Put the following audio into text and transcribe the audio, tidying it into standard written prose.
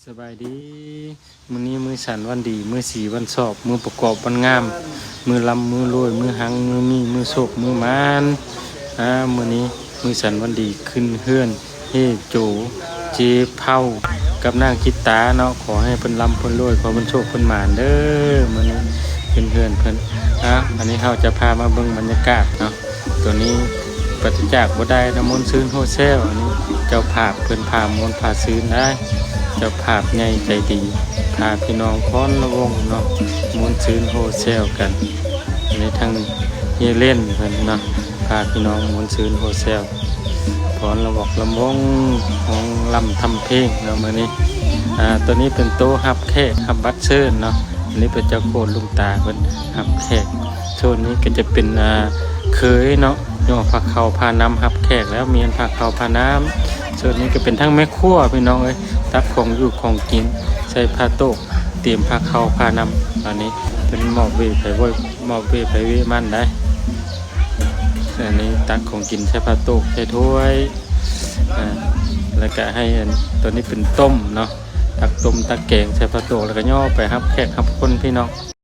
สบายดีมื้อนี้มื้อสันวันดีมื้อสีวันสอบมื้อประกอบวันงามมื้อลำมื้อรวยมื้อหังมื้อมีมื้อโศกมื้อมานมื้อนี้มื้อสันวันดีขึ้นเฮือนเฮโจเจเผากับนางจิตตาเนาะขอให้เพิ่นลำเพิ่นรวยขอเพิ่นโชคเพิ่นหมานเด้อมื้อนี้ขึ้นเฮือนเพิ่นอันนี้เราจะพามาเบิ่งบรรยากาศเนาะตัวนี้ปฏิจากบ่ได้น้ำมนต์ซื้นโฮเซลอันนี้เจ้าภาพเพิ่นพามนต์พาซื้นได้เจ้าภาพใหญ่ใจดีพาพี่น้องพรละวงเนาะมนต์ซื้นโฮเซลกันในทางเฮเล่นเพิ่นเนาะพาพี่น้องมนต์ซื้นโฮเซลพรละบอกละวงของลำทำเพลงเนาะมื้อนี้ตัวนี้เป็นโต๊ะฮับแขกฮับบัตรเชิญเนาะอันนี้เป็นเจ้าโคตรลุงตาเพิ่นฮับแขกโซนนี้ก็จะเป็นเคยเนาะย่อผักเขาพาน้ำฮับแขกแล้วเมียนผักเขาพาน้ำส่วนนี้ก็เป็นทั้งแม่ครัวพี่น้องเอ้ยตักของอยู่ของกินใส่ผ้าโต๊ะเตรียมผักเขาพาน้ำอันนี้เป็นหมอบเวไปไว้หมอบเวไปเวมันได้อันนี้ตักของกินใส่ผ้าโต๊ะใส่ถ้วยแล้วก็ให้ตัวนี้เป็นต้มเนาะตักต้มตักแกงใส่ผ้าโต๊ะแล้วก็ย่อไปฮับแขกฮับคนพี่น้อง